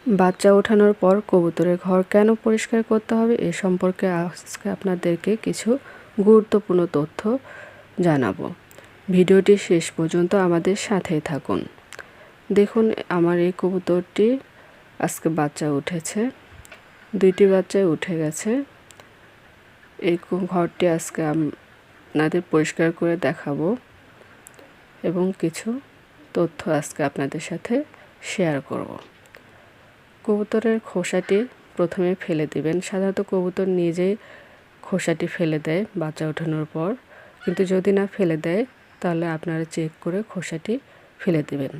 বাচ্চা ওঠানোর পর কবুতরের ঘর কেন পরিষ্কার করতে হবে এ সম্পর্কে আজকে আপনাদেরকে কিছু গুরুত্বপূর্ণ তথ্য জানাবো। ভিডিওটি শেষ পর্যন্ত আমাদের সাথেই থাকুন। দেখুন, আমার এই কবুতরটি আজকে বাচ্চা উঠেছে, 2টি বাচ্চাই উঠে গেছে। এই ঘরটি আজকে আপনাদের পরিষ্কার করে দেখাবো এবং কিছু তথ্য আজকে আপনাদের সাথে শেয়ার করব। কবুতরের খোসাটি প্রথমে ফেলে দিবেন। সাধারণত কবুতর নিজেই খোসাটি ফেলে দেয় বাচ্চা ওঠানোর পর, কিন্তু যদি না ফেলে দেয় তাহলে আপনারা চেক করে খোসাটি ফেলে দিবেন।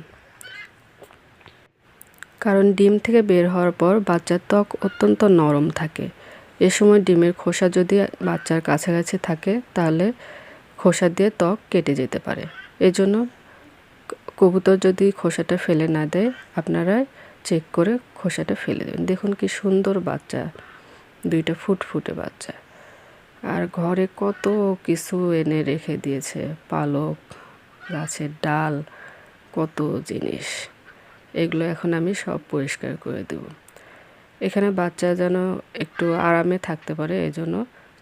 কারণ ডিম থেকে বের হওয়ার পর বাচ্চার ত্বক অত্যন্ত নরম থাকে। এ সময় ডিমের খোসা যদি বাচ্চার কাছাকাছি থাকে তাহলে খোসা দিয়ে ত্বক কেটে যেতে পারে। এজন্য কবুতর যদি খোসাটা ফেলে না দেয় আপনারা চেক করে খোসাটা ফেলে দেবেন। দেখুন কি সুন্দর বাচ্চা, 2টা ফুটফুটে বাচ্চা। আর ঘরে কত কিছু এনে রেখে দিয়েছে, পালক, গাছের ডাল, কত জিনিস। এগুলো এখন আমি সব পরিষ্কার করে দেব। এখানে বাচ্চা যেন একটু আরামে থাকতে পারে এজন্য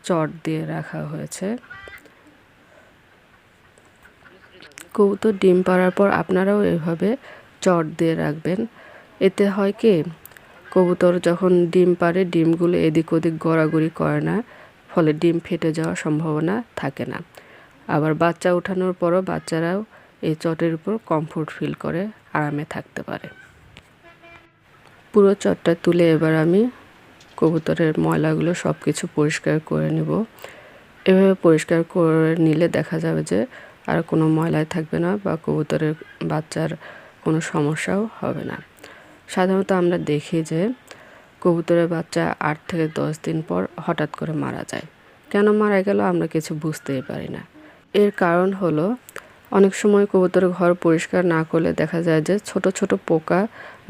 চট দিয়ে রাখা হয়েছে। কবুতর ডিম পাড়ার পর আপনারাও এভাবে চট দিয়ে রাখবেন। এতে হয় কি, কবুতর যখন ডিম পাড়ে ডিমগুলো এদিক ওদিক গড়াগড়ি করে না, ফলে ডিম ফেটে যাওয়ার সম্ভাবনা থাকে না। আবার বাচ্চা ওঠানোর পরও বাচ্চারাও এই চটের উপর কমফোর্ট ফিল করে, আরামে থাকতে পারে। পুরো চটটা তুলে এবার আমি কবুতরের ময়লাগুলো সব কিছু পরিষ্কার করে নেব। এভাবে পরিষ্কার করে নিলে দেখা যাবে যে আর কোনো ময়লায় থাকবে না বা কবুতরের বাচ্চার কোনো সমস্যাও হবে না। সাধারণত আমরা দেখি যে কবুতরের বাচ্চা 8 থেকে 10 দিন পর হঠাৎ করে মারা যায়। কেন মারা গেল আমরা কিছু বুঝতেই পারি না। এর কারণ হলো, অনেক সময় কবুতরের ঘর পরিষ্কার না করলে দেখা যায় যে ছোট ছোট পোকা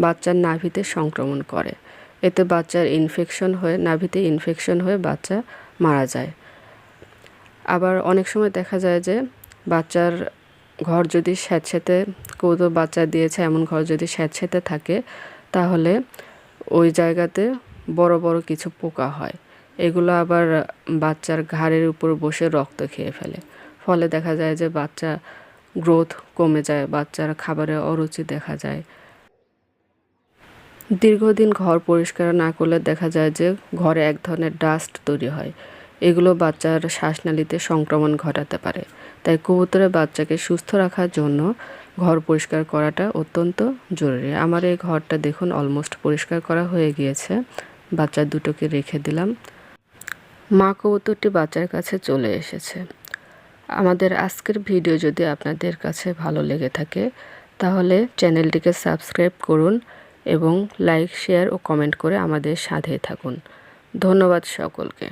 বাচ্চার নাভিতে সংক্রমণ করে। এতে বাচ্চার নাভিতে ইনফেকশন হয়ে বাচ্চা মারা যায়। আবার অনেক সময় দেখা যায় যে বাচ্চার ঘর যদি স্যাঁতসেঁতে, কবুতর বাচ্চা দিয়েছে এমন ঘর যদি স্যাঁতসেঁতে থাকে তাহলে ওই জায়গাতে বড় বড় কিছু পোকা হয়। এগুলো আবার বাচ্চার ঘাড়ের উপর বসে রক্ত খেয়ে ফেলে। ফলে দেখা যায় যে বাচ্চা গ্রোথ কমে যায়, বাচ্চার খাবারে অরুচি দেখা যায়। দীর্ঘদিন ঘর পরিষ্কার না করলে দেখা যায় যে ঘরে এক ধরনের ডাস্ট তৈরি হয়। এগুলো বাচ্চার শ্বাসনালীতে সংক্রমণ ঘটাতে পারে। তাই কবুতরের বাচ্চাকে সুস্থ রাখার জন্য ঘর পরিষ্কার করাটা অত্যন্ত জরুরি। আমার এই ঘরটা দেখুন অলমোস্ট পরিষ্কার করা হয়ে গিয়েছে। বাচ্চা দুটোকে রেখে দিলাম। মা কবুতরটি বাচ্চার কাছে চলে এসেছে। আমাদের আজকের ভিডিও যদি আপনাদের কাছে ভালো লেগে থাকে তাহলে চ্যানেলটিকে সাবস্ক্রাইব করুন এবং লাইক, শেয়ার ও কমেন্ট করে আমাদের সাথে থাকুন। ধন্যবাদ সকলকে।